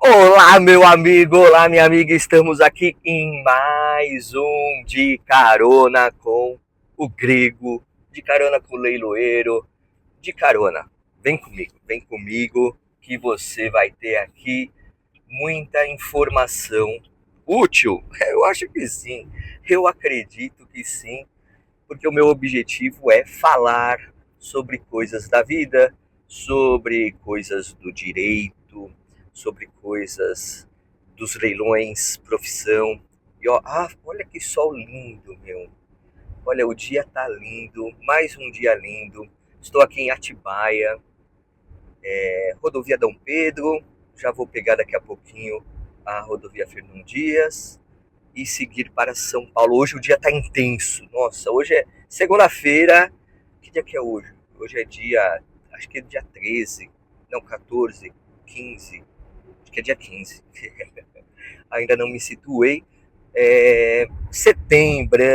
Olá, meu amigo, olá, minha amiga. Estamos aqui em mais um De Carona com o Grego, de carona com o leiloeiro, de carona. Vem comigo, que você vai ter aqui muita informação útil. Eu acho que sim, eu acredito que sim, porque o meu objetivo é falar sobre coisas da vida, sobre coisas do direito, sobre coisas dos leilões, profissão. E ó, olha que sol lindo, meu. Olha, o dia tá lindo, mais um dia lindo. Estou aqui em Atibaia, rodovia Dom Pedro. Já vou pegar daqui a pouquinho a rodovia Fernão Dias e seguir para São Paulo. Hoje o dia tá intenso. Nossa, hoje é segunda-feira. Que dia que é hoje? Hoje é dia, acho que é dia 13, não, 14, 15, acho que é dia 15. Ainda não me situei. Setembro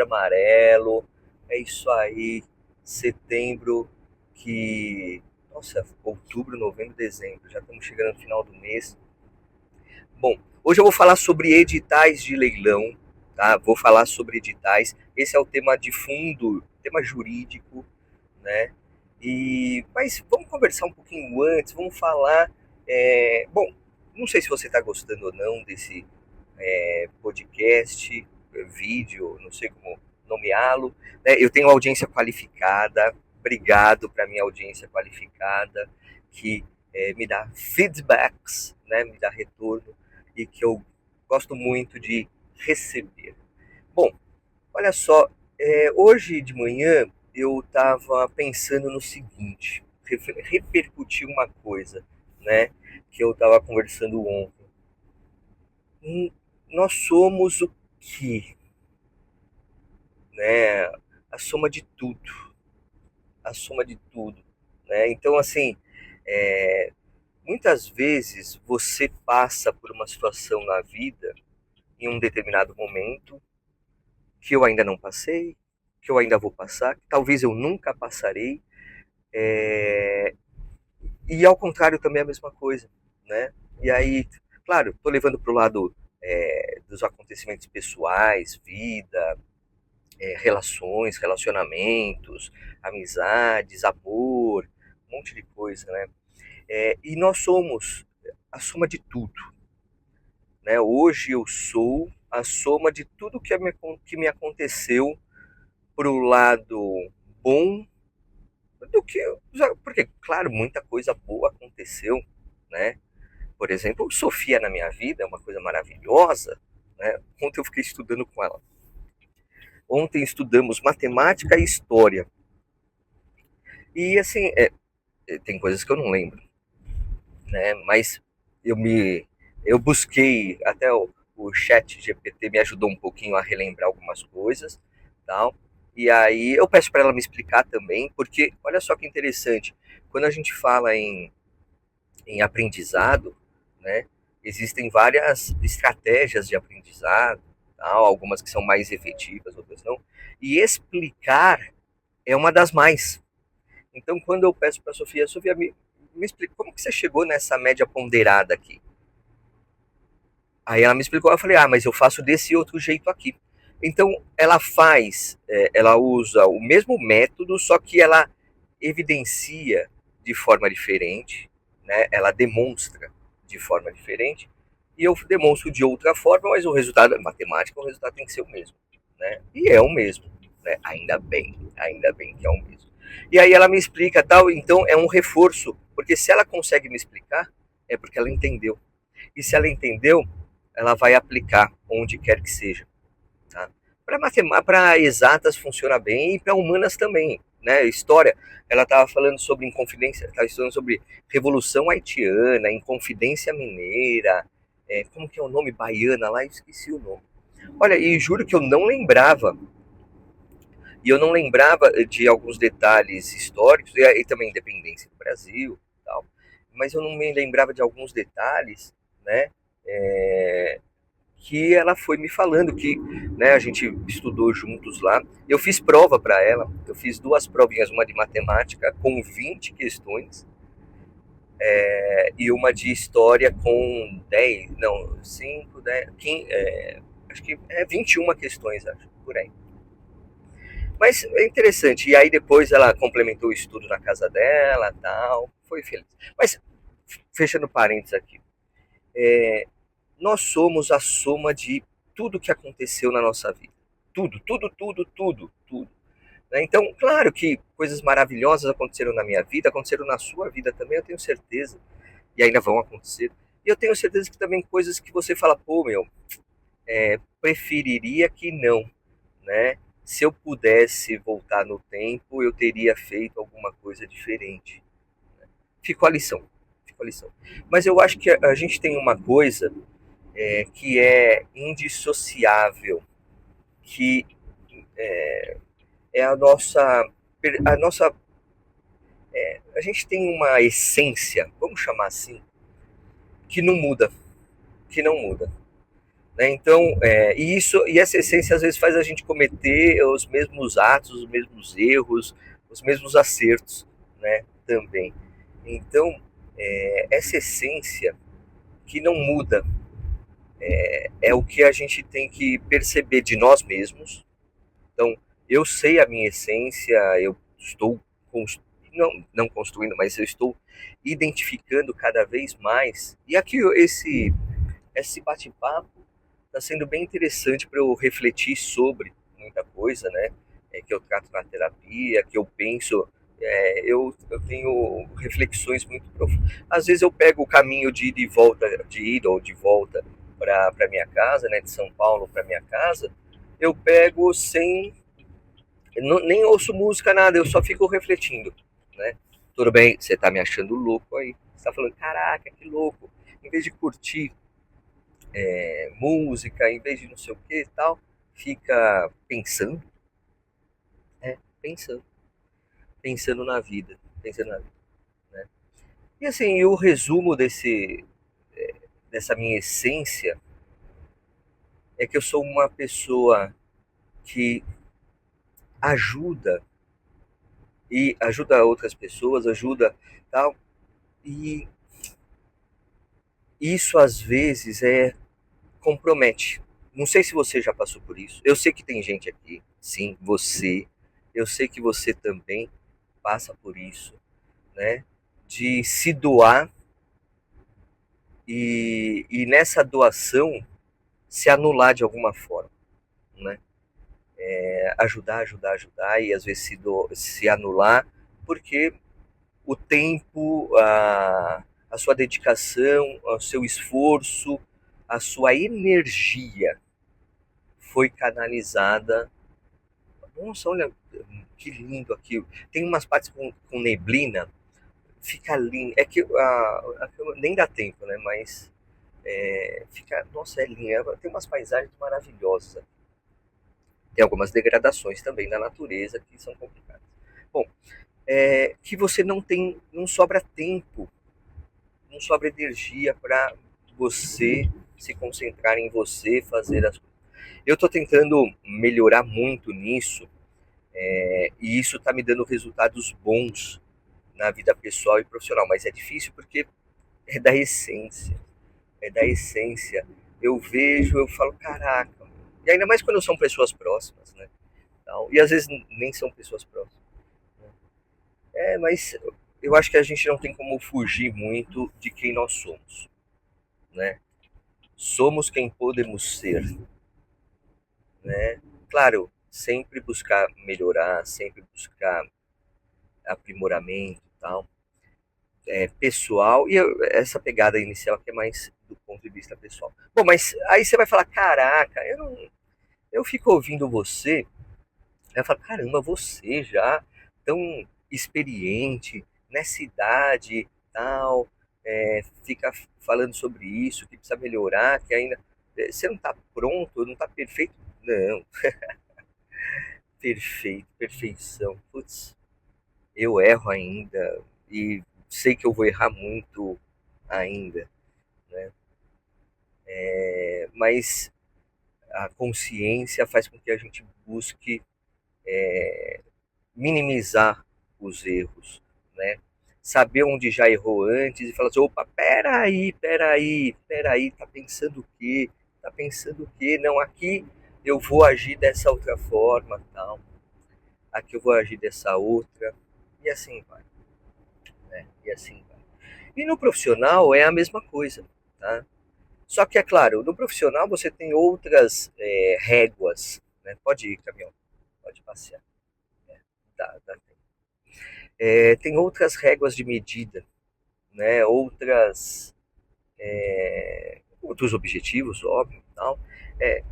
amarelo. É isso aí. Setembro que. Nossa, outubro, novembro, dezembro. Já estamos chegando no final do mês. Bom, hoje eu vou falar sobre editais de leilão, tá? Vou falar sobre editais. Esse é o tema de fundo, tema jurídico, né? Mas vamos conversar um pouquinho antes, vamos falar. Bom, não sei se você está gostando ou não desse podcast, vídeo, não sei como nomeá-lo. Né? Eu tenho audiência qualificada, obrigado para minha audiência qualificada, que me dá feedbacks, né? Me dá retorno e que eu gosto muito de receber. Bom, olha só, hoje de manhã eu estava pensando no seguinte, repercutir uma coisa, né, que eu estava conversando ontem. Nós somos o que, né? A soma de tudo, a soma de tudo, né? Então, assim, é, muitas vezes você passa por uma situação na vida, em um determinado momento, que eu ainda não passei, que eu ainda vou passar, que talvez eu nunca passarei, é, e ao contrário também é a mesma coisa, né? E aí, claro, estou levando para o lado dos acontecimentos pessoais, vida, relações, relacionamentos, amizades, amor, um monte de coisa, né? E nós somos a soma de tudo, né? Hoje eu sou a soma de tudo que me aconteceu pro lado bom do que. Porque, claro, muita coisa boa aconteceu, né? Por exemplo, Sofia na minha vida é uma coisa maravilhosa, né? Ontem eu fiquei estudando com ela. Ontem estudamos matemática e história. E assim, tem coisas que eu não lembro, né? Mas eu me eu busquei até o chat GPT me ajudou um pouquinho a relembrar algumas coisas, tal. E aí eu peço para ela me explicar também, porque olha só que interessante, quando a gente fala em aprendizado, né? Existem várias estratégias de aprendizado, tal, algumas que são mais efetivas, outras não. E explicar é uma das mais. Então, quando eu peço para a Sofia, me explica como que você chegou nessa média ponderada aqui. Aí ela me explicou, eu falei, mas eu faço desse outro jeito aqui. Então, ela usa o mesmo método, só que ela evidencia de forma diferente, né? Ela demonstra de forma diferente, e eu demonstro de outra forma, mas o resultado, matemática, o resultado tem que ser o mesmo, né? E é o mesmo, né? Ainda bem que é o mesmo. E aí ela me explica tal, então é um reforço, porque se ela consegue me explicar, é porque ela entendeu. E se ela entendeu, ela vai aplicar onde quer que seja. Tá? Para exatas funciona bem e para humanas também. Né? História, ela estava falando sobre Inconfidência, estava estudando sobre Revolução Haitiana, Inconfidência Mineira, como que é o nome baiana lá? Esqueci o nome. Olha, e juro que eu não lembrava, e eu não lembrava de alguns detalhes históricos, e também independência do Brasil, tal, mas eu não me lembrava de alguns detalhes, né? É, que ela foi me falando que, né, a gente estudou juntos lá. Eu fiz prova para ela, eu fiz duas provinhas, uma de matemática com 20 questões, e uma de história com 10, não, 5, 10, 15, acho que 21 questões, acho, por aí. Mas é interessante. E aí depois ela complementou o estudo na casa dela, tal, foi feliz. Mas fechando parênteses aqui, nós somos a soma de tudo que aconteceu na nossa vida. Tudo, tudo, tudo, tudo, tudo. Né? Então, claro que coisas maravilhosas aconteceram na minha vida, aconteceram na sua vida também, eu tenho certeza. E ainda vão acontecer. E eu tenho certeza que também coisas que você fala, pô, meu, preferiria que não, né? Se eu pudesse voltar no tempo, eu teria feito alguma coisa diferente. Ficou a lição, ficou a lição. Mas eu acho que a gente tem uma coisa que é indissociável, que é a nossa, a gente tem uma essência, vamos chamar assim, que não muda, que não muda. Né? Então, e essa essência às vezes faz a gente cometer os mesmos atos, os mesmos erros, os mesmos acertos, né? Também. Então, essa essência que não muda é o que a gente tem que perceber de nós mesmos. Então, eu sei a minha essência, eu estou não construindo, mas eu estou identificando cada vez mais. E aqui esse bate-papo está sendo bem interessante para eu refletir sobre muita coisa, né? Que eu trato na terapia, que eu penso, eu tenho reflexões muito profundas. Às vezes eu pego o caminho de ida e volta, de ida ou de volta para minha casa, né? De São Paulo para minha casa, eu pego sem, nem ouço música nada, eu só fico refletindo, né? Tudo bem, você tá me achando louco aí? Você tá falando, caraca, que louco. Em vez de curtir música, em vez de não sei o que e tal, fica pensando, pensando, pensando na vida, pensando na vida, né? E assim, o resumo dessa minha essência é que eu sou uma pessoa que ajuda e ajuda outras pessoas, ajuda tal, e isso às vezes compromete. Não sei se você já passou por isso. Eu sei que tem gente aqui, sim, você. Eu sei que você também passa por isso, né? De se doar e nessa doação se anular de alguma forma, né? Ajudar, ajudar, ajudar e às vezes se anular porque o tempo, a sua dedicação, o seu esforço, a sua energia foi canalizada. Nossa, olha que lindo aqui. Tem umas partes com neblina, fica lindo. É que nem dá tempo, né? Mas fica, nossa, é lindo. Tem umas paisagens maravilhosas. Tem algumas degradações também da natureza que são complicadas. Bom, que você não sobra tempo, não sobra energia para você se concentrar em você, fazer as coisas. Eu estou tentando melhorar muito nisso, e isso está me dando resultados bons na vida pessoal e profissional, mas é difícil porque é da essência, é da essência. Eu vejo, eu falo, caraca, e ainda mais quando são pessoas próximas, né? E às vezes nem são pessoas próximas. Né? Mas eu acho que a gente não tem como fugir muito de quem nós somos, né? Somos quem podemos ser, né? Claro, sempre buscar melhorar, sempre buscar aprimoramento e tal, pessoal, e essa pegada inicial que é mais do ponto de vista pessoal. Bom, mas aí você vai falar, caraca, eu fico ouvindo você, eu falo, caramba, você já tão experiente nessa idade, tal, fica falando sobre isso, que precisa melhorar, que ainda você não está pronto, não está perfeito, não, perfeito, perfeição, putz, eu erro ainda e sei que eu vou errar muito ainda, né? Mas a consciência faz com que a gente busque minimizar os erros, né? saber onde já errou antes e falar assim, opa, peraí, tá pensando o quê? Tá pensando o quê? Não, aqui eu vou agir dessa outra forma, tal. Aqui eu vou agir dessa outra. E assim vai, né? E assim vai. E no profissional é a mesma coisa, tá? Só que, é claro, no profissional você tem outras réguas, né? Pode ir, caminhão, pode passear. Dá. Tem outras réguas de medida, né? Outros objetivos, óbvio, tal.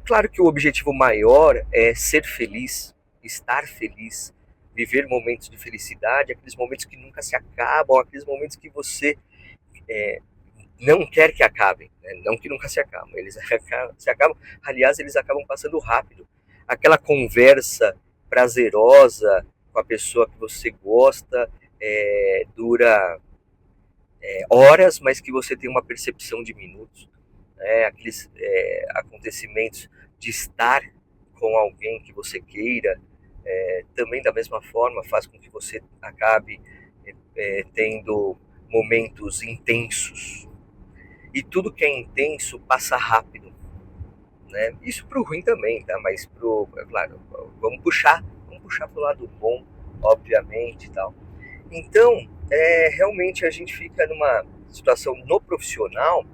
Claro que o objetivo maior é ser feliz, estar feliz, viver momentos de felicidade, aqueles momentos que nunca se acabam, aqueles momentos que você é, não quer que acabem, né? Não que nunca se acabam, eles se acabam, aliás, eles acabam passando rápido. Aquela conversa prazerosa com a pessoa que você gosta dura horas, mas que você tem uma percepção de minutos. Aqueles acontecimentos de estar com alguém que você queira, também da mesma forma faz com que você acabe tendo momentos intensos. E tudo que é intenso passa rápido, né? Isso pro ruim também, tá? Mas claro, vamos puxar pro lado bom, obviamente, e tal. Então, realmente a gente fica numa situação no profissional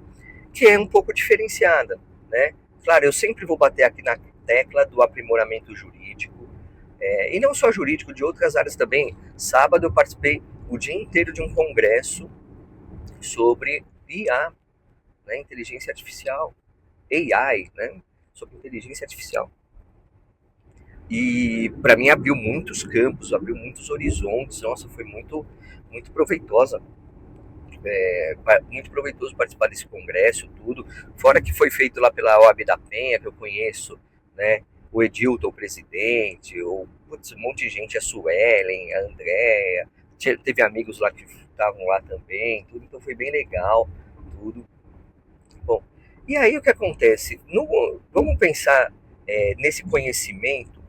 que é um pouco diferenciada, né? Claro, eu sempre vou bater aqui na tecla do aprimoramento jurídico, e não só jurídico, de outras áreas também. Sábado eu participei o dia inteiro de um congresso sobre IA, né? Inteligência artificial, AI, né? Sobre inteligência artificial. E para mim abriu muitos campos, abriu muitos horizontes. Nossa, foi muito proveitosa, muito proveitoso participar desse congresso, tudo. Fora que foi feito lá pela OAB da Penha, que eu conheço, né? O Edilton, o presidente, um monte de gente, a Suelen, a Andréa, teve amigos lá que estavam lá também, tudo, então foi bem legal, tudo. Bom, e aí o que acontece? Vamos pensar nesse conhecimento,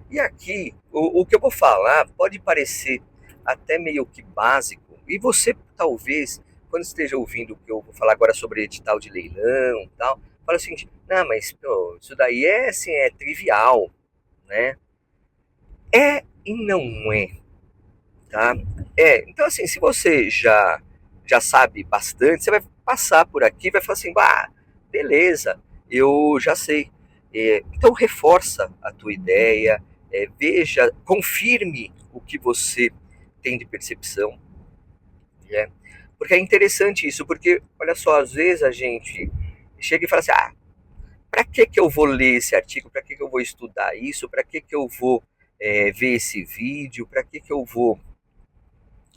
e aqui o que eu vou falar pode parecer até meio que básico, e você talvez, quando esteja ouvindo o que eu vou falar agora sobre edital de leilão e tal, fala o seguinte, não, mas pô, isso daí assim, é trivial, né? E não é, tá? Então assim, se você já sabe bastante, você vai passar por aqui e vai falar assim, bah, beleza, eu já sei. Então reforça a tua ideia, veja, confirme o que você tem de percepção, né? Porque é interessante isso, porque olha só, às vezes a gente chega e fala assim, ah, para que eu vou ler esse artigo, para que eu vou estudar isso, para que eu vou ver esse vídeo, para que eu vou,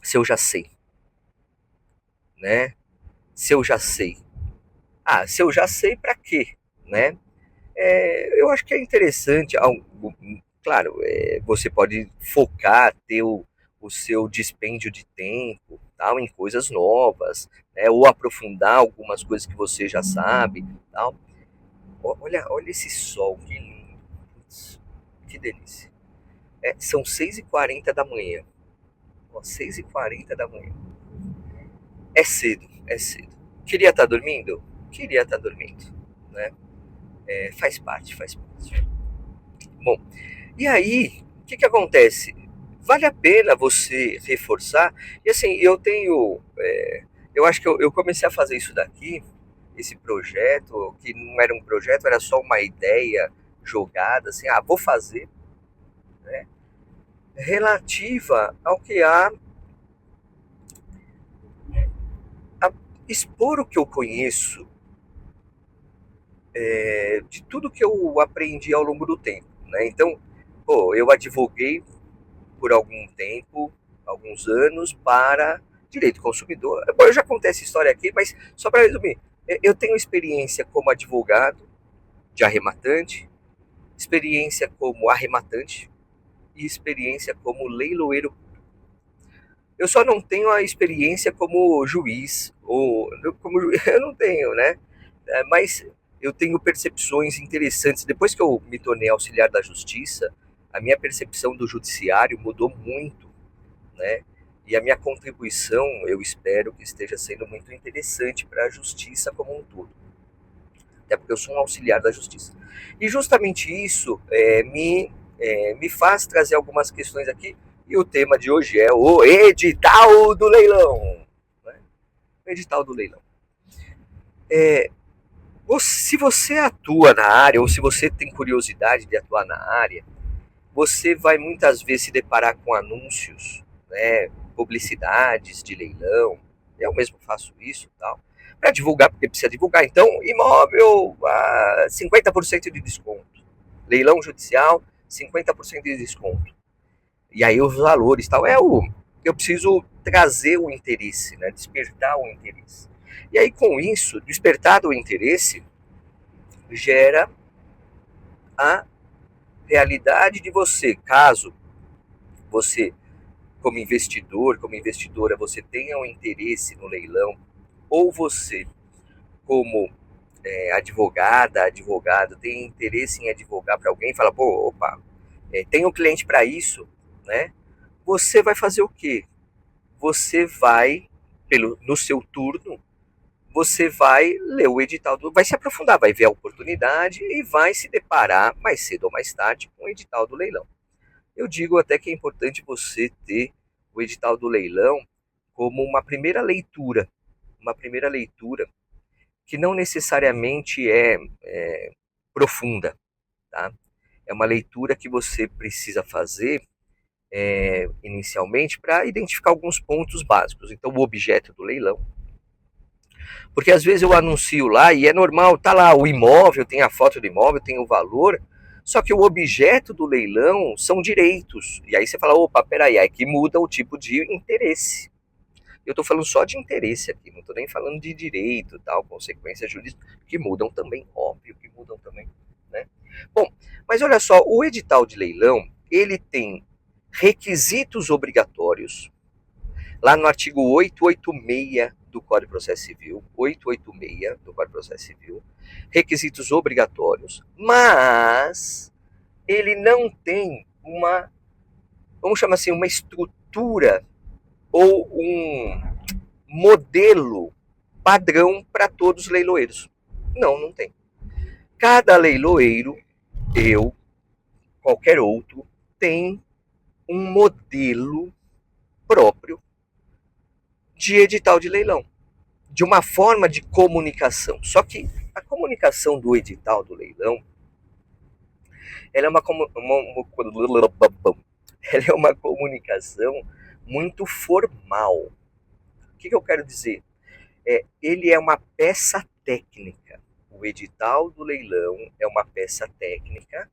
se eu já sei, né? Se eu já sei. Ah, se eu já sei, para quê, né? Eu acho que é interessante, claro, você pode focar, ter o seu dispêndio de tempo, tal, em coisas novas, né? Ou aprofundar algumas coisas que você já sabe, tal. Olha esse sol, que lindo, putz, que delícia. São 6h40 da manhã, ó, 6h40 da manhã. É cedo, é cedo. Queria estar dormindo? Queria estar dormindo, né? Faz parte, faz parte. Bom, e aí, o que acontece? Vale a pena você reforçar. E assim, eu acho que eu comecei a fazer isso daqui, esse projeto, que não era um projeto, era só uma ideia jogada, assim, vou fazer, né? Relativa ao que a expor o que eu conheço, de tudo que eu aprendi ao longo do tempo, né? Então, pô, eu advoguei por algum tempo, alguns anos, para direito consumidor. Bom, eu já contei essa história aqui, mas só para resumir, eu tenho experiência como advogado de arrematante, experiência como arrematante e experiência como leiloeiro. Eu só não tenho a experiência como juiz, ou como eu não tenho, né? Mas eu tenho percepções interessantes. Depois que eu me tornei auxiliar da justiça, a minha percepção do judiciário mudou muito, né? E a minha contribuição, eu espero que esteja sendo muito interessante para a justiça como um todo. Até porque eu sou um auxiliar da justiça. E justamente isso me faz trazer algumas questões aqui. E o tema de hoje é o edital do leilão. Né? O edital do leilão. Se você atua na área, ou se você tem curiosidade de atuar na área, você vai muitas vezes se deparar com anúncios, né, publicidades de leilão. Eu mesmo faço isso e tal, para divulgar, porque precisa divulgar. Então, imóvel a 50% de desconto. Leilão judicial, 50% de desconto. E aí os valores tal. Eu preciso trazer o interesse, né, despertar o interesse. E aí com isso, despertado o interesse, gera a realidade de você, caso você, como investidor, como investidora, você tenha um interesse no leilão, ou você, como advogado, tem interesse em advogar para alguém, fala, pô, opa, tem um cliente para isso, né? Você vai fazer o quê? Você vai, no seu turno, você vai ler o edital, vai se aprofundar, vai ver a oportunidade e vai se deparar mais cedo ou mais tarde com o edital do leilão. Eu digo até que é importante você ter o edital do leilão como uma primeira leitura que não necessariamente é profunda, tá? É uma leitura que você precisa fazer inicialmente para identificar alguns pontos básicos. Então, o objeto do leilão, porque às vezes eu anuncio lá e é normal, tá lá o imóvel, tem a foto do imóvel, tem o valor, só que o objeto do leilão são direitos. E aí você fala, opa, peraí, aí que muda o tipo de interesse. Eu estou falando só de interesse aqui, não estou nem falando de direito, tal, consequências jurídicas, que mudam também, óbvio que mudam também, né? Bom, mas olha só, o edital de leilão, ele tem requisitos obrigatórios, lá no artigo 886 do Código de Processo Civil, 886 do Código de Processo Civil, requisitos obrigatórios, mas ele não tem vamos chamar assim, uma estrutura ou um modelo padrão para todos os leiloeiros. Não, não tem. Cada leiloeiro, qualquer outro, tem um modelo próprio de edital de leilão, de uma forma de comunicação. Só que a comunicação do edital do leilão, ela é ela é uma comunicação muito formal. O que eu quero dizer? Ele é uma peça técnica. O edital do leilão é uma peça técnica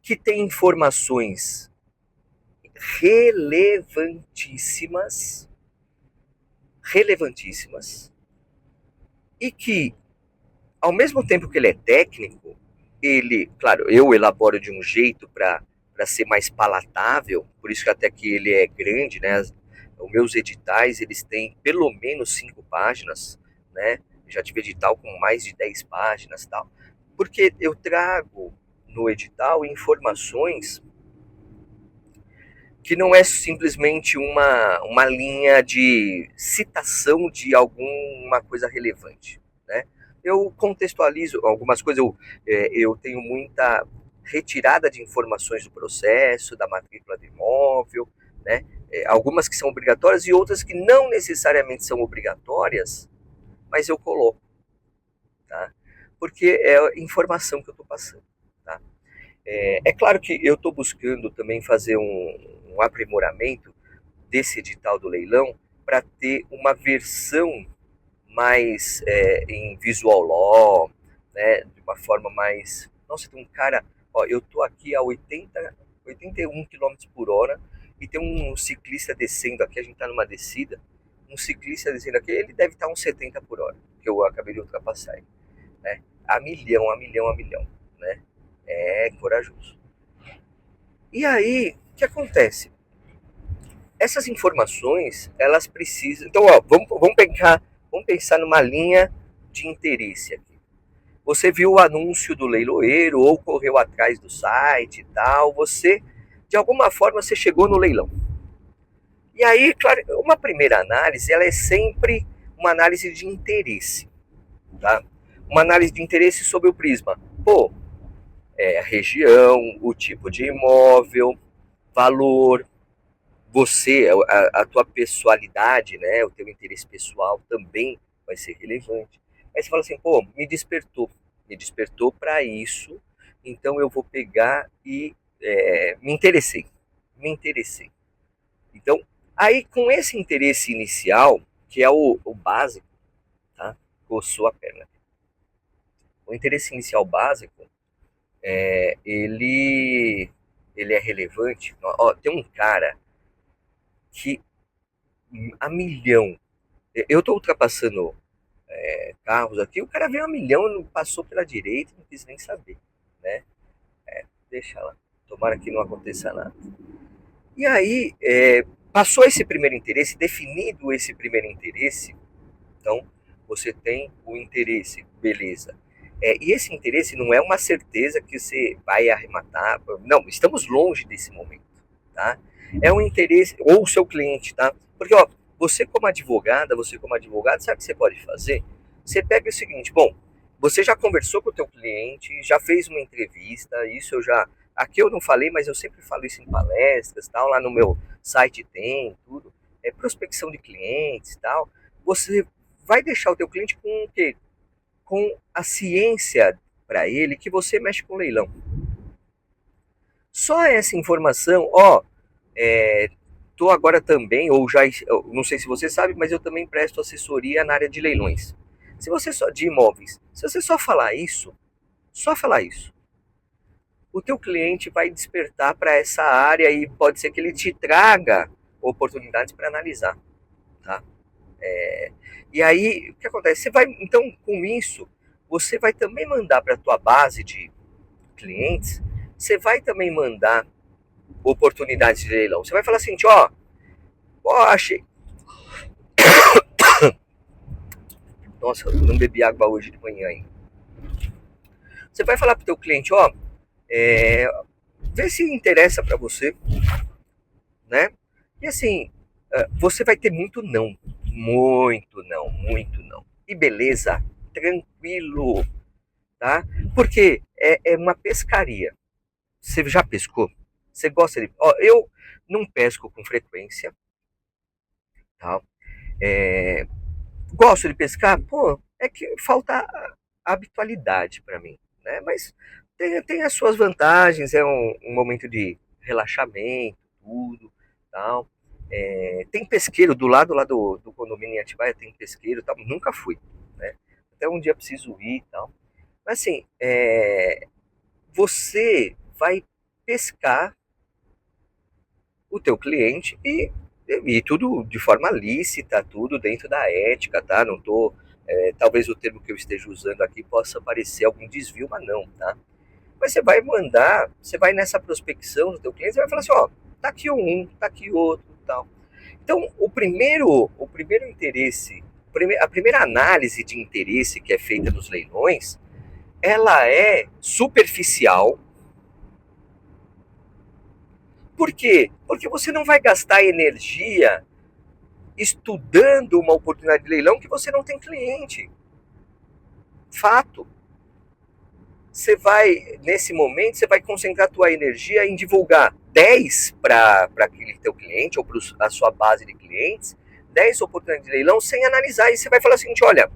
que tem informações relevantíssimas, e que, ao mesmo tempo que ele é técnico, claro, eu elaboro de um jeito para ser mais palatável, por isso que até que ele é grande, né? Os meus editais, eles têm pelo menos 5 páginas, né? Já tive edital com mais de 10 páginas e tal. Porque eu trago no edital informações que não é simplesmente uma linha de citação de alguma coisa relevante, né? Eu contextualizo algumas coisas, eu tenho muita retirada de informações do processo, da matrícula do imóvel, né? Algumas que são obrigatórias e outras que não necessariamente são obrigatórias, mas eu coloco, tá? Porque é informação que eu estou passando, tá? É claro que eu estou buscando também fazer um aprimoramento desse edital do leilão para ter uma versão mais em visual law, né, de uma forma mais... Nossa, tem um cara... Ó, eu tô aqui a 81 km por hora e tem um ciclista descendo aqui, a gente tá numa descida, um ciclista descendo aqui, ele deve estar uns 70 por hora, que eu acabei de ultrapassar aí, né? A milhão, né? É corajoso. E aí, o que acontece? Essas informações, elas precisam... Então, ó, vamos pensar numa linha de interesse aqui. Você viu o anúncio do leiloeiro ou correu atrás do site e tal, de alguma forma, você chegou no leilão. E aí, claro, uma primeira análise, ela é sempre uma análise de interesse, tá? Uma análise de interesse sobre o prisma. Pô, a região, o tipo de imóvel, valor, você, a tua pessoalidade, né, o teu interesse pessoal também vai ser relevante. Aí você fala assim, pô, me despertou para isso, então eu vou pegar e me interessei. Então, aí com esse interesse inicial, que é o básico, tá? Coçou a perna. O interesse inicial básico, ele é relevante. Ó, tem um cara que a milhão. Eu estou ultrapassando carros aqui, o cara veio a milhão, não passou pela direita, não quis nem saber, né? Deixa lá. Tomara que não aconteça nada. E aí, passou esse primeiro interesse, definido esse primeiro interesse, então você tem o interesse, beleza. E esse interesse não é uma certeza que você vai arrematar, não, estamos longe desse momento, tá? É um interesse, ou o seu cliente, tá? Porque, ó, você como advogado, sabe o que você pode fazer? Você pega o seguinte, bom, você já conversou com o teu cliente, já fez uma entrevista, isso eu já, aqui eu não falei, mas eu sempre falo isso em palestras, tal, lá no meu site tem tudo, prospecção de clientes, tal. Você vai deixar o teu cliente com o quê? Com a ciência para ele que você mexe com leilão. Só essa informação, ó, tô agora também, ou já, não sei se você sabe, mas eu também presto assessoria na área de leilões. Se você só de imóveis, se você só falar isso, o teu cliente vai despertar para essa área e pode ser que ele te traga oportunidades para analisar, tá? E aí, o que acontece? Você vai, então, com isso, você vai também mandar para a tua base de clientes, você vai também mandar oportunidades de leilão. Você vai falar assim, ó, achei. Nossa, eu não bebi água hoje de manhã ainda. Você vai falar para o teu cliente, ó, vê se interessa para você, né? E assim, você vai ter muito não, muito não, muito não. E beleza, tranquilo, tá? Porque é uma pescaria. Você já pescou? Você gosta de. Ó, eu não pesco com frequência, tá? É, gosto de pescar? Pô, é que falta a habitualidade para mim, né? Mas tem as suas vantagens, é um momento de relaxamento, tudo, tal. Tem pesqueiro do lado lá do condomínio em Atibaia, tem pesqueiro, tal. Nunca fui, né? Até um dia preciso ir, e tal. Mas assim, você vai pescar o teu cliente e tudo de forma lícita, tudo dentro da ética, tá? Não tô, talvez o termo que eu esteja usando aqui possa parecer algum desvio, mas não, tá? Mas você vai mandar, você vai nessa prospecção do teu cliente, você vai falar assim, ó, tá aqui um, tá aqui outro, tal. Então, o primeiro interesse, a primeira análise de interesse que é feita nos leilões, ela é superficial. Por quê? Porque você não vai gastar energia estudando uma oportunidade de leilão que você não tem cliente. Fato. Você vai, nesse momento, você vai concentrar a tua energia em divulgar 10 para aquele teu cliente ou para a sua base de clientes, 10 oportunidades de leilão sem analisar. E você vai falar o seguinte, olha,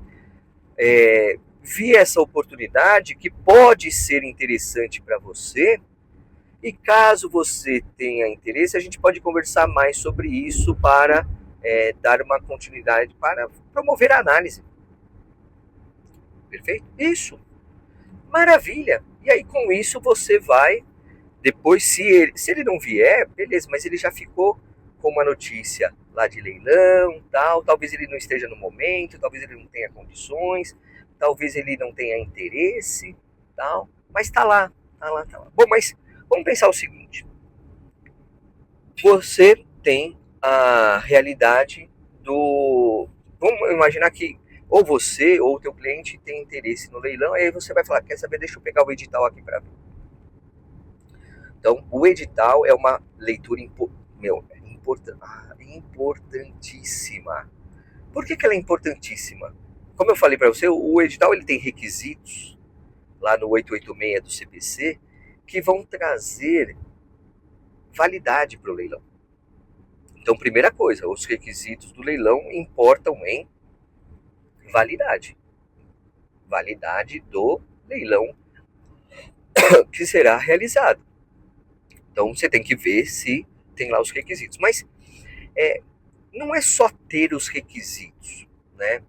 vi essa oportunidade que pode ser interessante para você e caso você tenha interesse, a gente pode conversar mais sobre isso para dar uma continuidade, para promover a análise. Perfeito? Isso. Maravilha. E aí com isso você vai, depois se ele não vier, beleza, mas ele já ficou com uma notícia lá de leilão, tal, talvez ele não esteja no momento, talvez ele não tenha condições, talvez ele não tenha interesse, tal, mas tá lá, tá lá, tá lá. Bom, mas vamos pensar o seguinte, você tem a realidade do, vamos imaginar que ou você ou o teu cliente tem interesse no leilão, aí você vai falar, quer saber, deixa eu pegar o edital aqui para ver. Então, o edital é uma leitura importante. importantíssima. Por que ela é importantíssima? Como eu falei para você, o edital ele tem requisitos lá no 886 do CPC que vão trazer validade para o leilão. Então, primeira coisa, os requisitos do leilão importam em validade. Validade do leilão que será realizado. Então, você tem que ver se tem lá os requisitos. Mas não é só ter os requisitos, né?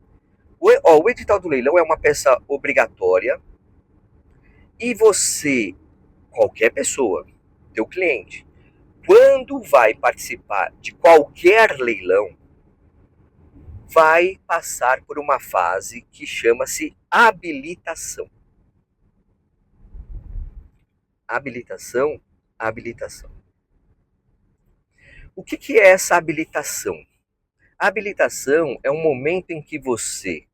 O edital do leilão é uma peça obrigatória e você, qualquer pessoa, teu cliente, quando vai participar de qualquer leilão, vai passar por uma fase que chama-se habilitação. Habilitação, habilitação. O que é essa habilitação? A habilitação é um momento em que você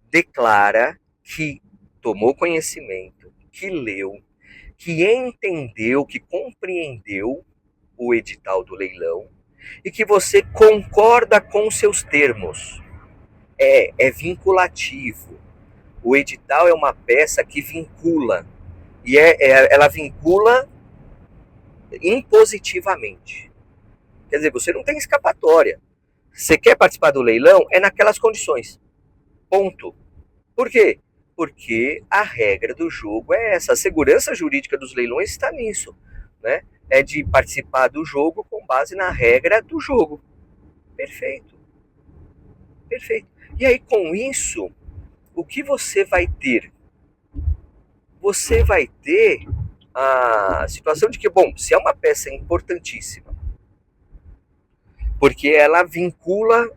declara que tomou conhecimento, que leu, que entendeu, que compreendeu o edital do leilão e que você concorda com seus termos. É vinculativo. O edital é uma peça que vincula e ela vincula impositivamente. Quer dizer, você não tem escapatória. Você quer participar do leilão? É naquelas condições. Ponto. Por quê? Porque a regra do jogo é essa. A segurança jurídica dos leilões está nisso, né? É de participar do jogo com base na regra do jogo. Perfeito. Perfeito. E aí, com isso, o que você vai ter? Você vai ter a situação de que, bom, se é uma peça importantíssima, porque ela vincula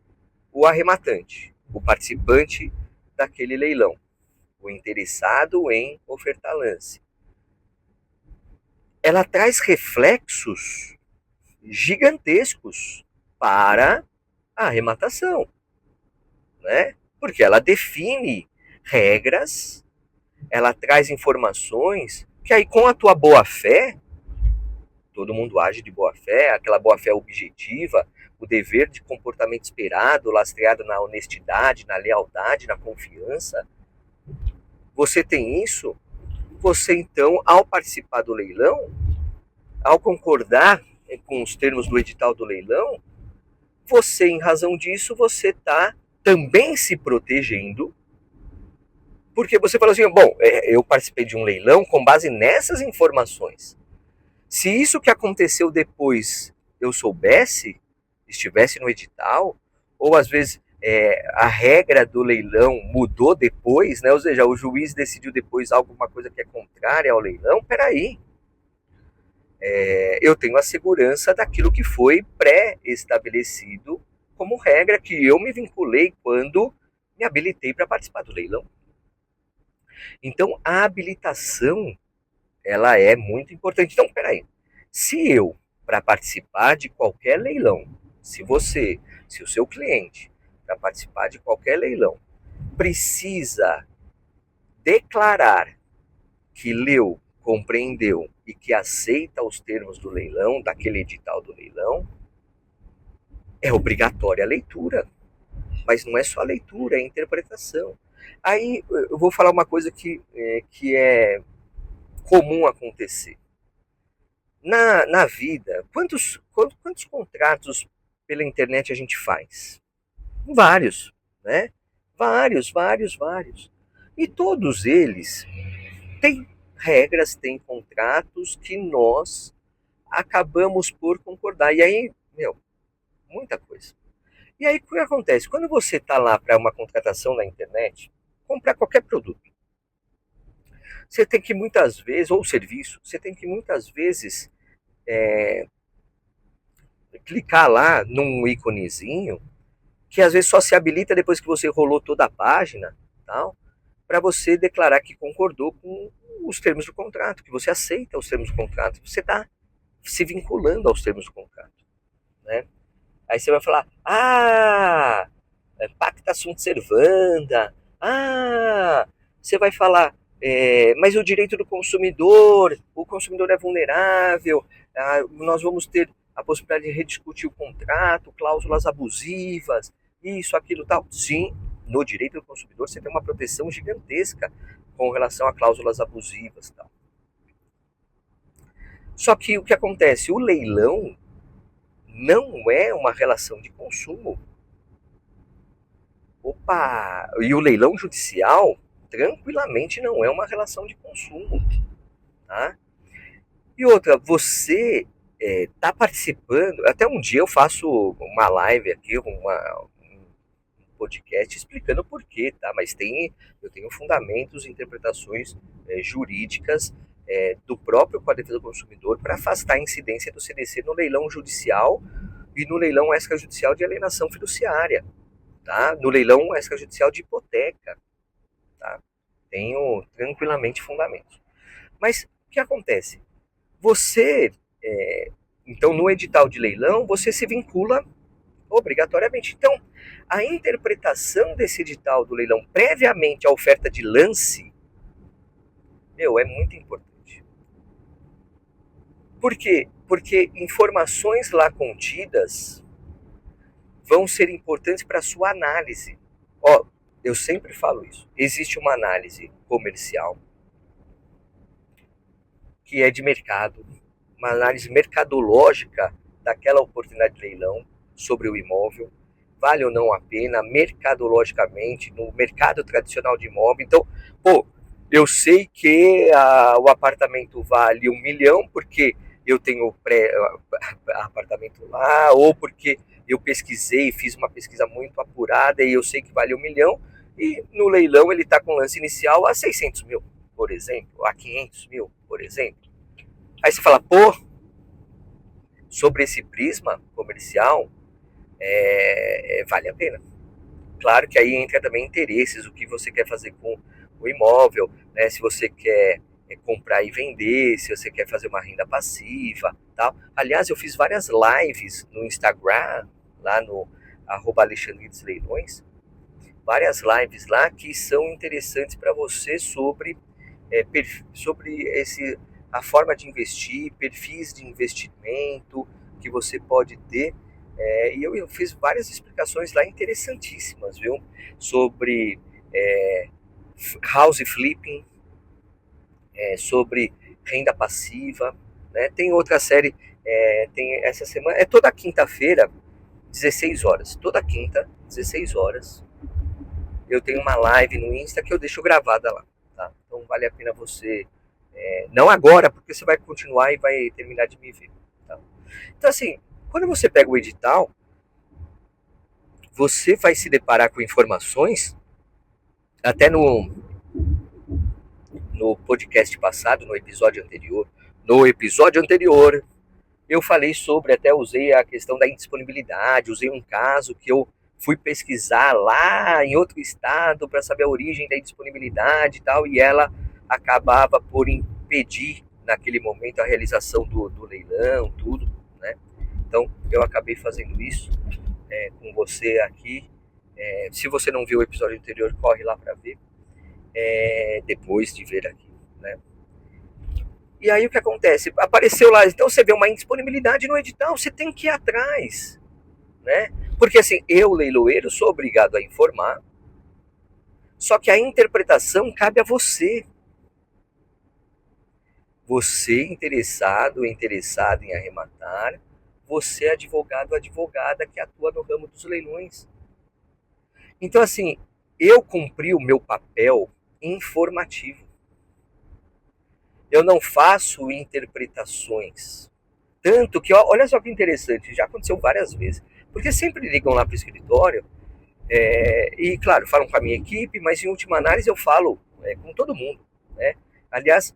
o arrematante, o participante daquele leilão, o interessado em ofertar lance. Ela traz reflexos gigantescos para a arrematação, né? Porque ela define regras, ela traz informações que aí com a tua boa-fé, todo mundo age de boa-fé, aquela boa-fé objetiva, o dever de comportamento esperado, lastreado na honestidade, na lealdade, na confiança. Você tem isso, você então, ao participar do leilão, ao concordar com os termos do edital do leilão, você, em razão disso, você está também se protegendo, porque você fala assim, bom, eu participei de um leilão com base nessas informações. Se isso que aconteceu depois eu soubesse, estivesse no edital, ou às vezes a regra do leilão mudou depois, né? Ou seja, o juiz decidiu depois alguma coisa que é contrária ao leilão, peraí. Eu tenho a segurança daquilo que foi pré-estabelecido como regra que eu me vinculei quando me habilitei para participar do leilão. Então, a habilitação, ela é muito importante. Então, peraí, se eu, para participar de qualquer leilão, se o seu cliente, para participar de qualquer leilão, precisa declarar que leu, compreendeu e que aceita os termos do leilão, daquele edital do leilão, é obrigatória a leitura. Mas não é só a leitura, é a interpretação. Aí eu vou falar uma coisa que é comum acontecer. Na vida, quantos contratos pela internet a gente faz? Vários, né? Vários. E todos eles têm regras, têm contratos que nós acabamos por concordar. E aí, muita coisa. E aí, o que acontece? Quando você está lá para uma contratação na internet, comprar qualquer produto, você tem que muitas vezes, ou serviço, você tem que muitas vezes clicar lá num íconezinho que às vezes só se habilita depois que você rolou toda a página, tal, para você declarar que concordou com os termos do contrato, que você aceita os termos do contrato, você está se vinculando aos termos do contrato, né? Aí você vai falar, pacta sunt servanda, você vai falar, mas o direito do consumidor, o consumidor é vulnerável, nós vamos ter a possibilidade de rediscutir o contrato, cláusulas abusivas, isso, aquilo, tal. Sim, no direito do consumidor você tem uma proteção gigantesca com relação a cláusulas abusivas, tal. Só que o que acontece? O leilão não é uma relação de consumo. Opa! E o leilão judicial tranquilamente não é uma relação de consumo, tá? E outra, você está participando. Até um dia eu faço uma live aqui, um podcast explicando por quê, tá? Mas eu tenho fundamentos, interpretações jurídicas do próprio Código do Consumidor para afastar a incidência do CDC no leilão judicial e no leilão extrajudicial de alienação fiduciária, tá? No leilão extrajudicial de hipoteca, tá? Tenho tranquilamente fundamentos. Mas o que acontece? Você, então, no edital de leilão, você se vincula obrigatoriamente. Então, a interpretação desse edital do leilão previamente à oferta de lance, é muito importante. Por quê? Porque informações lá contidas vão ser importantes para a sua análise. Ó, eu sempre falo isso. Existe uma análise comercial, que é de mercado, uma análise mercadológica daquela oportunidade de leilão sobre o imóvel, vale ou não a pena, mercadologicamente, no mercado tradicional de imóvel. Então, eu sei que o apartamento vale 1 milhão porque eu tenho apartamento lá, ou porque eu pesquisei, fiz uma pesquisa muito apurada e eu sei que vale 1 milhão, e no leilão ele está com lance inicial a 600 mil, por exemplo, a 500 mil, por exemplo. Aí você fala, sobre esse prisma comercial, vale a pena. Claro que aí entra também interesses, o que você quer fazer com o imóvel, né? Se você quer comprar e vender, se você quer fazer uma renda passiva, tal. Aliás, eu fiz várias lives no Instagram, lá no @alexandridesleilões, várias lives lá que são interessantes para você sobre a forma de investir, perfis de investimento que você pode ter. E eu fiz várias explicações lá interessantíssimas, viu? Sobre house flipping, sobre renda passiva, né? Tem outra série, tem essa semana, toda quinta-feira, 16 horas. Toda quinta, 16 horas, eu tenho uma live no Insta que eu deixo gravada lá, tá? Então vale a pena você, não agora, porque você vai continuar e vai terminar de me ver, tá? Então assim, quando você pega o edital, você vai se deparar com informações, até no podcast passado, no episódio anterior, eu falei sobre, até usei a questão da indisponibilidade, usei um caso que eu fui pesquisar lá em outro estado para saber a origem da indisponibilidade e tal, e ela acabava por impedir, naquele momento, a realização do leilão, tudo, né? Então, eu acabei fazendo isso com você aqui. Se você não viu o episódio anterior, corre lá para ver, depois de ver aqui, né? E aí o que acontece? Apareceu lá, então você vê uma indisponibilidade no edital, você tem que ir atrás, né? Porque assim, eu, leiloeiro, sou obrigado a informar, só que a interpretação cabe a você. Você interessado em arrematar, você advogado, advogada que atua no ramo dos leilões. Então assim, eu cumpri o meu papel informativo. Eu não faço interpretações. Tanto que, olha só que interessante, já aconteceu várias vezes. Porque sempre ligam lá para o escritório e, claro, falam com a minha equipe, mas em última análise eu falo com todo mundo, né? Aliás,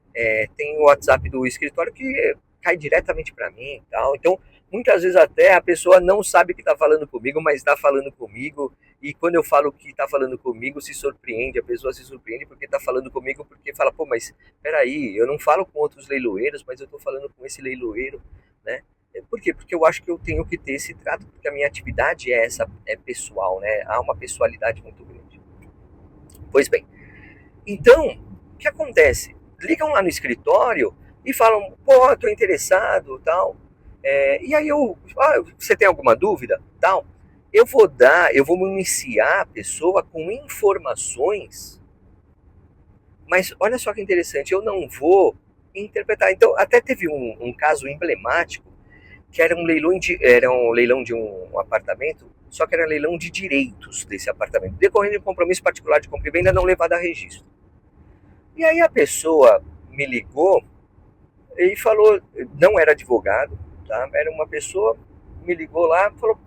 tem o WhatsApp do escritório que cai diretamente para mim e tal. Então, muitas vezes até a pessoa não sabe que está falando comigo, mas está falando comigo. E quando eu falo que está falando comigo, se surpreende, a pessoa se surpreende porque está falando comigo, porque fala, mas peraí, eu não falo com outros leiloeiros, mas eu estou falando com esse leiloeiro, né? Por quê? Porque eu acho que eu tenho que ter esse trato, porque a minha atividade é pessoal, né? Há uma pessoalidade muito grande. Pois bem, então, o que acontece? Ligam lá no escritório e falam, estou interessado, tal. E aí você tem alguma dúvida? Tal. Eu vou municiar a pessoa com informações, mas olha só que interessante, eu não vou interpretar. Então, até teve um caso emblemático, que era um leilão de um apartamento, só que era leilão de direitos desse apartamento, decorrendo de um compromisso particular de compra e venda não levado a registro. E aí a pessoa me ligou e falou, não era advogado, tá? Era uma pessoa, me ligou lá, falou,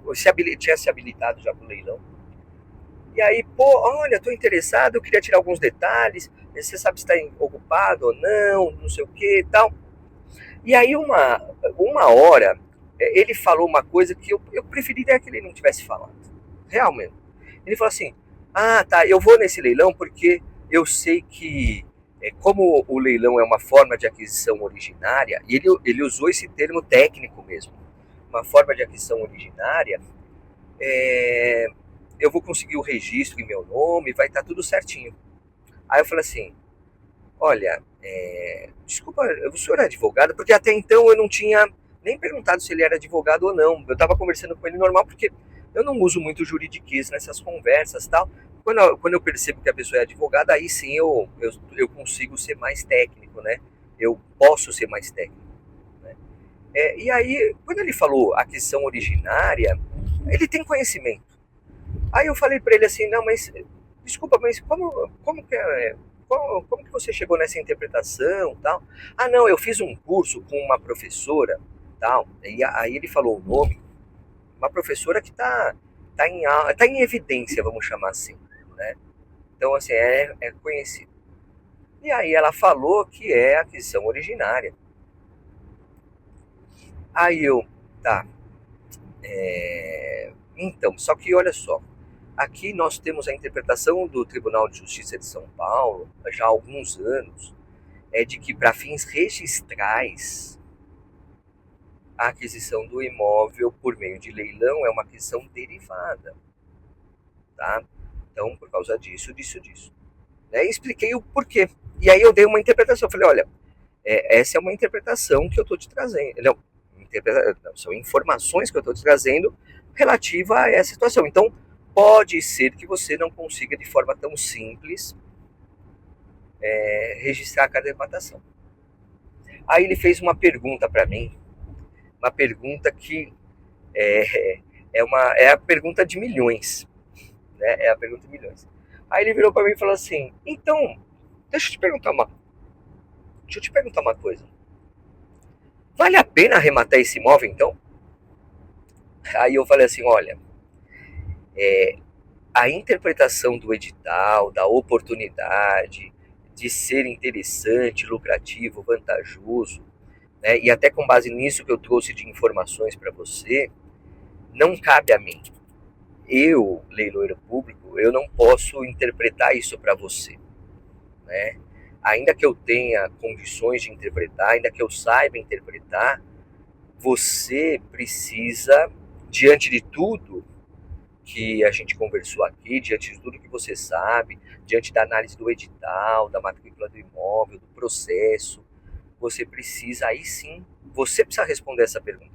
tinha se habilitado já para o leilão. E aí, pô, olha, tô interessado, eu queria tirar alguns detalhes, você sabe se está ocupado ou não, não sei o que e tal. E aí, uma hora, ele falou uma coisa que eu preferiria que ele não tivesse falado. Realmente. Ele falou assim, ah, tá, eu vou nesse leilão porque eu sei que, como o leilão é uma forma de aquisição originária, e ele usou esse termo técnico mesmo, uma forma de aquisição originária, é, eu vou conseguir o registro em meu nome, vai estar tudo certinho. Aí eu falei assim, olha, desculpa, o senhor é advogado? Porque até então eu não tinha nem perguntado se ele era advogado ou não. Eu estava conversando com ele normal, porque eu não uso muito juridiquês nessas conversas e tal. Quando eu percebo que a pessoa é advogada, aí sim eu consigo ser mais técnico, né? Eu posso ser mais técnico. Né? E aí, quando ele falou aquisição originária, ele tem conhecimento. Aí eu falei para ele assim, não, mas desculpa, mas como que você chegou nessa interpretação, tal? Ah, não, eu fiz um curso com uma professora, tal. E aí ele falou o nome, uma professora que tá em evidência, vamos chamar assim, né? Então assim é conhecido. E aí ela falou que é aquisição originária. Aí eu, tá. Então, só que olha só, aqui nós temos a interpretação do Tribunal de Justiça de São Paulo, já há alguns anos, é de que para fins registrais, a aquisição do imóvel por meio de leilão é uma aquisição derivada, tá? Então, por causa disso. Né? E expliquei o porquê. E aí eu dei uma interpretação, eu falei, olha, essa é uma interpretação que eu estou te trazendo. Não, são informações que eu estou te trazendo relativa a essa situação. Então, pode ser que você não consiga de forma tão simples registrar cada empatação. Aí ele fez uma pergunta para mim, uma pergunta que é a pergunta de milhões, né? É a pergunta de milhões. Aí ele virou para mim e falou assim: então, deixa eu te perguntar uma coisa. Vale a pena arrematar esse imóvel então? Aí eu falei assim: olha, a interpretação do edital, da oportunidade, de ser interessante, lucrativo, vantajoso, né? E até com base nisso que eu trouxe de informações para você, não cabe a mim. Eu, leiloeiro público, eu não posso interpretar isso para você, né? Ainda que eu tenha condições de interpretar, ainda que eu saiba interpretar, você precisa, diante de tudo que a gente conversou aqui, diante de tudo que você sabe, diante da análise do edital, da matrícula do imóvel, do processo, você precisa, aí sim, você precisa responder essa pergunta.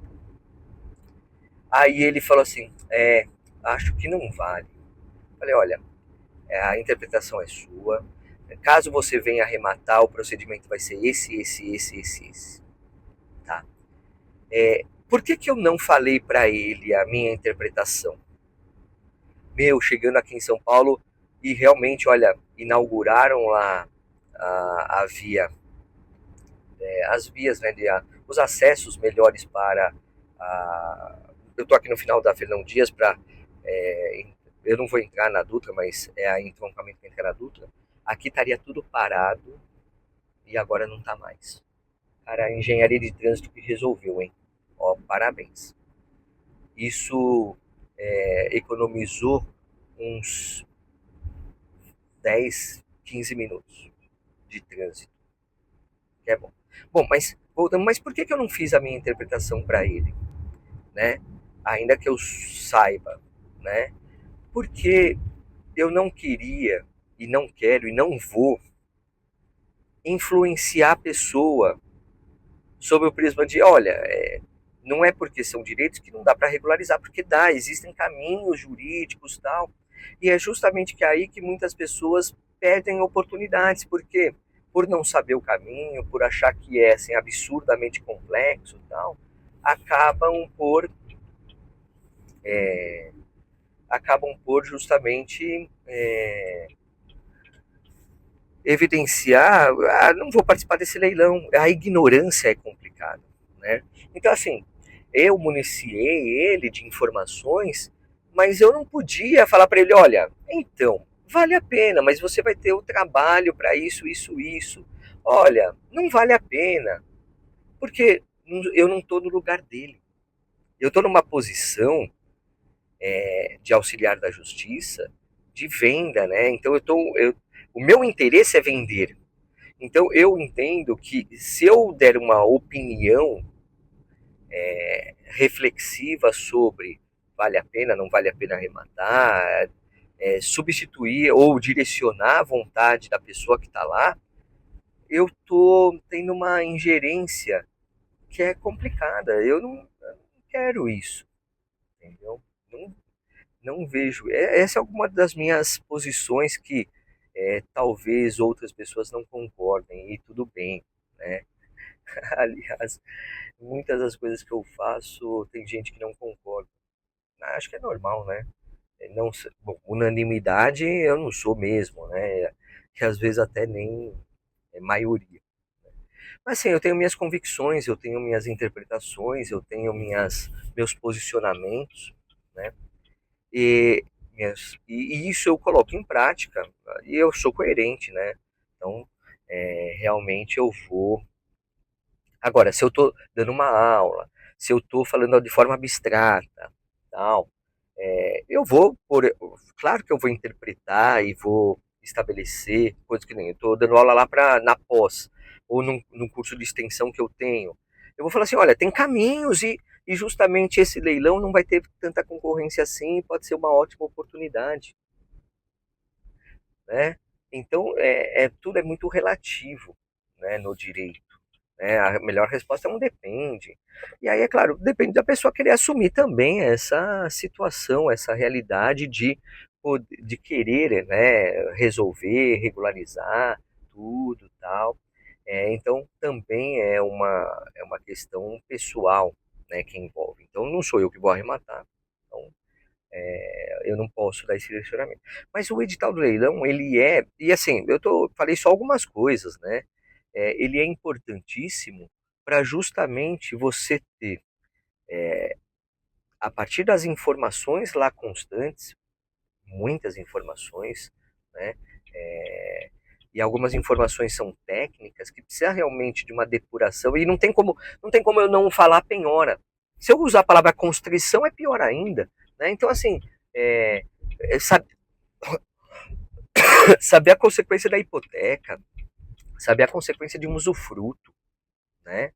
Aí ele falou assim, acho que não vale. Falei, olha, a interpretação é sua. Caso você venha arrematar, o procedimento vai ser esse. Tá? Por que eu não falei para ele a minha interpretação? Chegando aqui em São Paulo e realmente, olha, inauguraram lá a via, as vias, né, os acessos melhores para eu estou aqui no final da Fernão Dias para eu não vou entrar na Dutra, mas é a entroncamento que entra na Dutra. Aqui estaria tudo parado e agora não está mais. Cara, a engenharia de trânsito que resolveu, hein? Ó, parabéns. Isso economizou uns 10, 15 minutos de trânsito. Que é bom. Bom, mas voltando, mas por que eu não fiz a minha interpretação para ele? Né? Ainda que eu saiba, né? Porque eu não queria e não quero e não vou influenciar a pessoa sob o prisma de, olha, não é porque são direitos que não dá para regularizar, porque dá, existem caminhos jurídicos tal. E é justamente que é aí que muitas pessoas perdem oportunidades, porque por não saber o caminho, por achar que é assim, absurdamente complexo tal, acabam por acabam por justamente evidenciar, não vou participar desse leilão. A ignorância é complicada, né? Então, assim, eu municiei ele de informações, mas eu não podia falar para ele, olha, então, vale a pena, mas você vai ter o trabalho para isso, isso, isso. Olha, não vale a pena, porque eu não estou no lugar dele. Eu estou numa posição de auxiliar da justiça, de venda, né? Então o meu interesse é vender. Então eu entendo que se eu der uma opinião reflexiva sobre vale a pena, não vale a pena arrematar, substituir ou direcionar a vontade da pessoa que está lá, eu estou tendo uma ingerência que é complicada. Eu não quero isso, entendeu? Não, não vejo. Essa é alguma das minhas posições que talvez outras pessoas não concordem e tudo bem, né? Aliás, muitas das coisas que eu faço tem gente que não concorda. Acho que é normal, né? Não, bom, unanimidade eu não sou mesmo, né? Que às vezes até nem é maioria. Mas assim, eu tenho minhas convicções, eu tenho minhas interpretações, eu tenho meus posicionamentos, né? E, e isso eu coloco em prática e eu sou coerente, né? Então, realmente eu vou. Agora, se eu estou dando uma aula, se eu estou falando de forma abstrata, tal, eu vou, claro que eu vou interpretar e vou estabelecer coisas que nem eu estou dando aula lá na pós, ou num curso de extensão que eu tenho. Eu vou falar assim, olha, tem caminhos e justamente esse leilão não vai ter tanta concorrência assim, pode ser uma ótima oportunidade, né? Então, tudo é muito relativo, né, no direito. Né? A melhor resposta é um depende. E aí, é claro, depende da pessoa querer assumir também essa situação, essa realidade de querer, né, resolver, regularizar tudo tal. Então, também é uma questão pessoal, né, que envolve. Então, não sou eu que vou arrematar. Então, eu não posso dar esse direcionamento. Mas o edital do leilão, ele e assim, falei só algumas coisas, né? Ele é importantíssimo para justamente você ter, a partir das informações lá constantes, muitas informações, né? É, e algumas informações são técnicas que precisa realmente de uma depuração e não tem como eu não falar penhora. Se eu usar a palavra constrição é pior ainda, né? Então assim, é, é, sabe, saber a consequência da hipoteca, saber a consequência de um usufruto, né?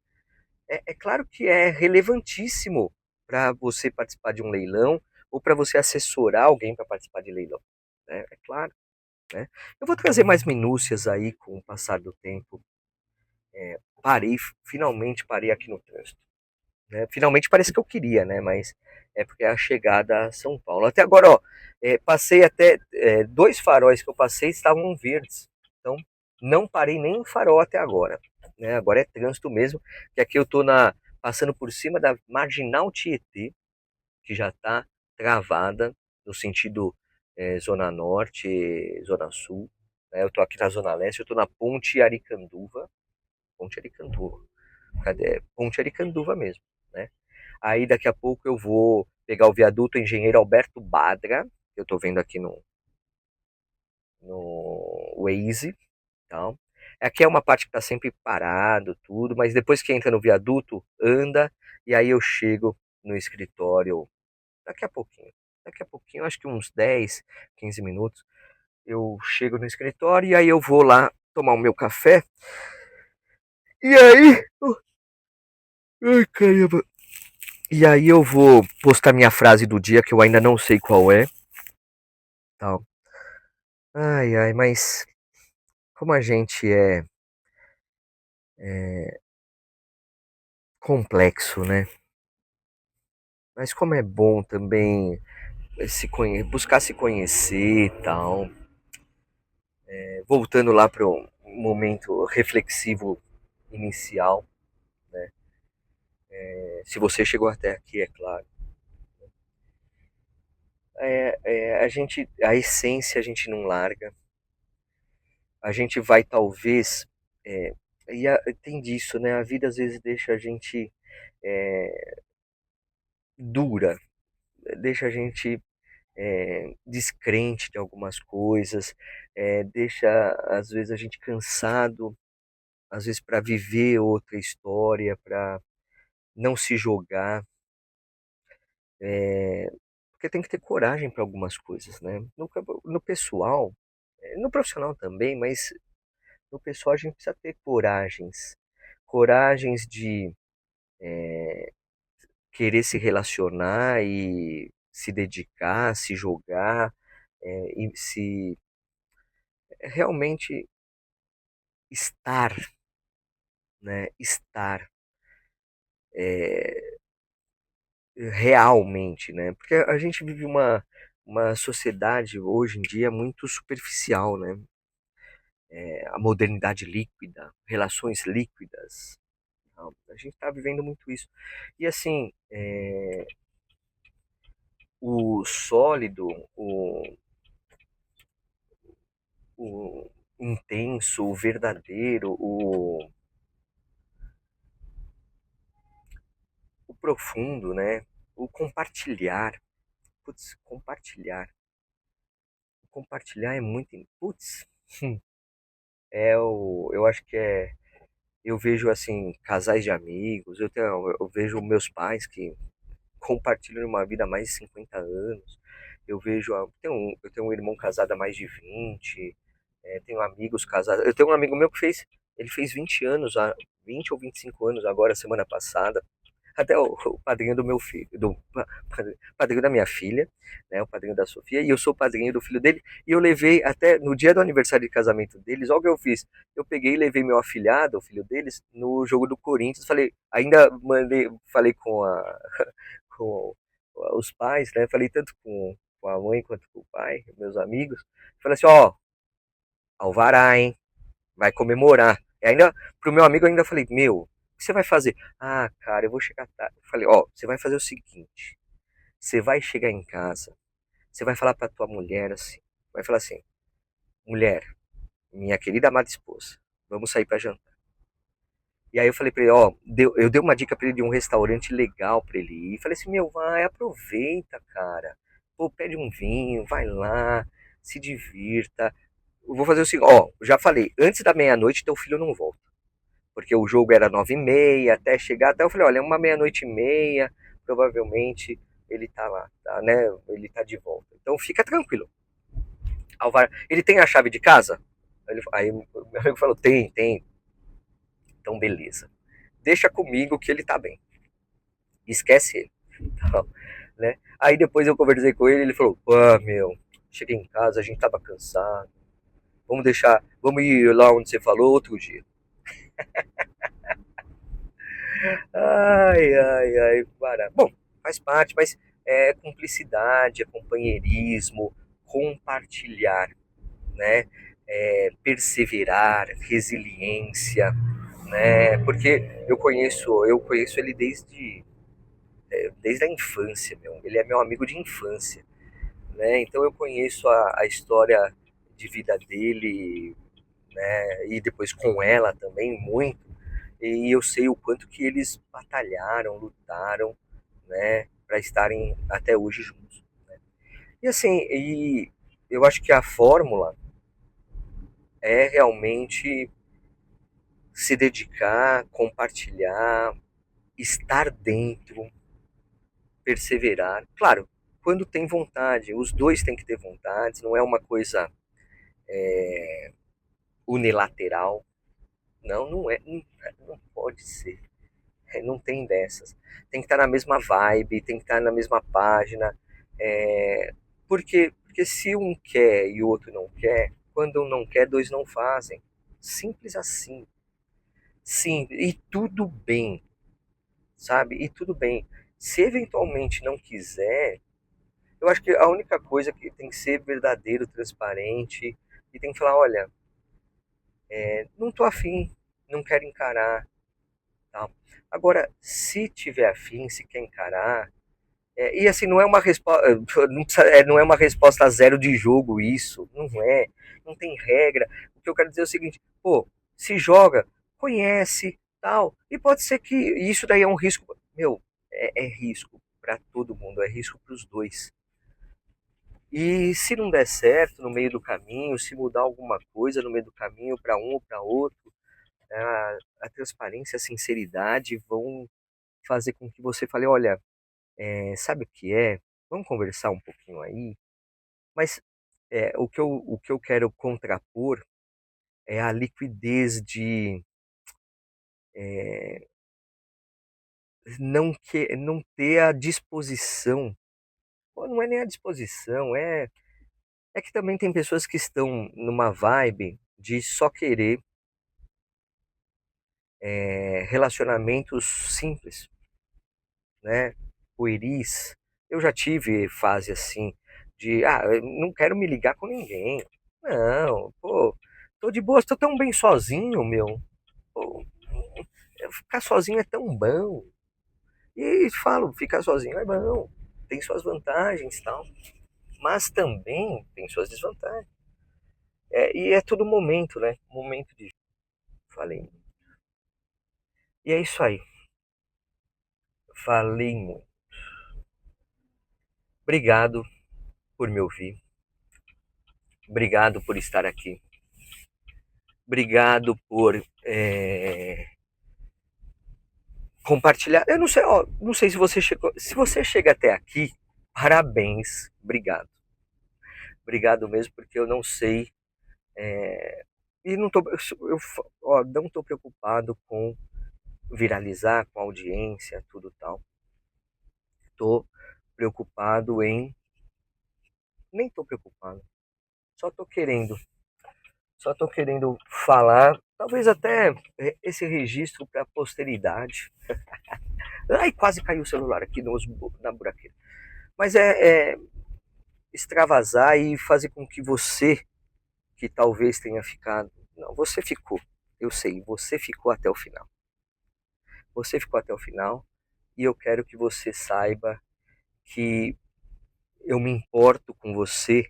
É claro que é relevantíssimo para você participar de um leilão ou para você assessorar alguém para participar de leilão, né? É claro, né? Eu vou trazer mais minúcias aí com o passar do tempo. Finalmente parei aqui no trânsito, né? Finalmente parece que eu queria, né? Mas é porque é a chegada a São Paulo. Até agora, ó, passei até dois faróis que eu passei estavam verdes, então não parei nem em farol até agora, né? Agora é trânsito mesmo, que aqui eu tô passando por cima da Marginal Tietê, que já está travada no sentido Zona Norte, Zona Sul. Né? Eu estou aqui na Zona Leste, eu estou na Ponte Aricanduva. Ponte Aricanduva. Cadê? Ponte Aricanduva mesmo. Né? Aí daqui a pouco eu vou pegar o viaduto Engenheiro Alberto Badra, que eu estou vendo aqui no Waze. Tal. Aqui é uma parte que está sempre parado, tudo, mas depois que entra no viaduto, anda, e aí eu chego no escritório daqui a pouquinho. Daqui a pouquinho, acho que uns 10, 15 minutos, eu chego no escritório e aí eu vou lá tomar o meu café. E aí. Ai, caramba. E aí eu vou postar minha frase do dia, que eu ainda não sei qual é. Tal. Ai, ai, mas como a gente é complexo, né? Mas como é bom também buscar se conhecer e tal. Voltando lá para o momento reflexivo inicial, se você chegou até aqui, é claro. A essência a gente não larga. A gente vai talvez, é, tem disso, né? A vida às vezes deixa a gente é, dura, deixa a gente descrente de algumas coisas, deixa às vezes a gente cansado, às vezes para viver outra história, para não se jogar, porque tem que ter coragem para algumas coisas, né? No pessoal, no profissional também, mas no pessoal a gente precisa ter coragens de querer se relacionar e se dedicar, se jogar, e se realmente estar, né? Estar realmente, né? Porque a gente vive uma sociedade hoje em dia muito superficial, né? A modernidade líquida, relações líquidas. A gente está vivendo muito isso. E assim, o sólido, o intenso, o verdadeiro, o profundo, né? O compartilhar. Putz, compartilhar. Compartilhar é muito. Putz, eu acho que é. Eu vejo assim, casais de amigos, eu vejo meus pais que compartilham uma vida há mais de 50 anos. Eu tenho um irmão casado há mais de 20, tenho amigos casados. Eu tenho um amigo meu que ele fez 20 anos, 20 ou 25 anos agora, semana passada. Até o padrinho do meu filho, padrinho da minha filha, né, o padrinho da Sofia, e eu sou o padrinho do filho dele, e eu levei até no dia do aniversário de casamento deles, olha o que eu fiz, eu peguei e levei meu afilhado, o filho deles, no jogo do Corinthians, falei com os pais, né, falei tanto com a mãe quanto com o pai, meus amigos, falei assim, ó, Alvará, hein, vai comemorar. E ainda, pro meu amigo, eu ainda falei, meu, o que você vai fazer? Ah, cara, eu vou chegar tarde. Eu falei, ó, você vai fazer o seguinte, você vai chegar em casa, você vai falar pra tua mulher assim, vai falar assim, mulher, minha querida amada esposa, vamos sair pra jantar. E aí eu falei pra ele, ó, eu dei uma dica pra ele de um restaurante legal pra ele ir. E falei assim, meu, vai, aproveita, cara. Pô, pede um vinho, vai lá, se divirta. Eu vou fazer o seguinte, ó, já falei, antes da meia-noite teu filho não volta. Porque o jogo era 9h30, até chegar, até eu falei, olha, uma meia-noite e meia, provavelmente ele tá lá, tá, né? Ele tá de volta. Então fica tranquilo. Alvar, ele tem a chave de casa? Aí meu amigo falou, tem. Então beleza. Deixa comigo que ele tá bem. Esquece ele. Então, né? Aí depois eu conversei com ele, ele falou, pô, meu, cheguei em casa, a gente tava cansado. Vamos ir lá onde você falou outro dia. Para. Bom, faz parte, mas é cumplicidade, é companheirismo, compartilhar, né? Perseverar, resiliência, né? Porque eu conheço ele desde a infância, meu. Ele é meu amigo de infância, né? Então eu conheço a história de vida dele, né? E depois com ela também muito. E eu sei o quanto que eles batalharam, lutaram, né, para estarem até hoje juntos. E assim, eu acho que a fórmula é realmente se dedicar, compartilhar, estar dentro, perseverar. Claro, quando tem vontade, os dois têm que ter vontade, não é uma coisa unilateral. Não, não pode ser. Não tem dessas. Tem que estar na mesma vibe, tem que estar na mesma página. É, porque se um quer e o outro não quer, quando um não quer, dois não fazem. Simples assim. Sim, e tudo bem, sabe? E tudo bem. Se eventualmente não quiser, eu acho que a única coisa que tem que ser verdadeiro, transparente, e tem que falar, olha, não tô afim, não quero encarar, tal. Agora, se tiver afim, se quer encarar, e assim, não é uma resposta, não é uma resposta zero de jogo isso, não é, não tem regra. O que eu quero dizer é o seguinte, pô, se joga, conhece, tal, e pode ser que isso daí é um risco, meu, é risco para todo mundo, é risco para os dois. E se não der certo no meio do caminho, se mudar alguma coisa no meio do caminho para um ou para outro, a transparência, a sinceridade vão fazer com que você fale, olha, sabe o que é? Vamos conversar um pouquinho aí. Mas o que eu quero contrapor é a liquidez de não ter a disposição. Pô, não é nem a disposição, é que também tem pessoas que estão numa vibe de só querer relacionamentos simples, né? Pueris. Eu já tive fase assim de, eu não quero me ligar com ninguém. Não, pô, tô de boa, tô tão bem sozinho, meu. Pô, ficar sozinho é tão bom. E falo, ficar sozinho é bom. Tem suas vantagens e tal. Mas também tem suas desvantagens. E é todo momento, né? Momento de. Falei. E é isso aí. Falei muito. Obrigado por me ouvir. Obrigado por estar aqui. Obrigado por compartilhar. Eu não sei, ó, não sei se você chegou. Se você chega até aqui, parabéns. Obrigado. Obrigado mesmo, porque eu não sei. E não tô, não tô preocupado com viralizar, com audiência, tudo tal. Tô preocupado em. Nem tô preocupado. Só tô querendo. Só tô querendo falar. Talvez até esse registro para a posteridade. Ai, quase caiu o celular aqui na buraqueira. Mas é extravasar e fazer com que você, que talvez tenha ficado. Não, você ficou. Eu sei, você ficou até o final. Você ficou até o final e eu quero que você saiba que eu me importo com você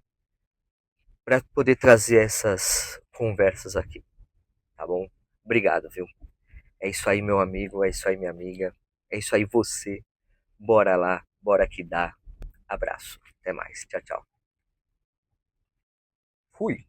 para poder trazer essas conversas aqui, tá bom? Obrigado, viu? É isso aí, meu amigo, é isso aí, minha amiga. É isso aí, você. Bora lá, bora que dá. Abraço. Até mais. Tchau, tchau. Fui.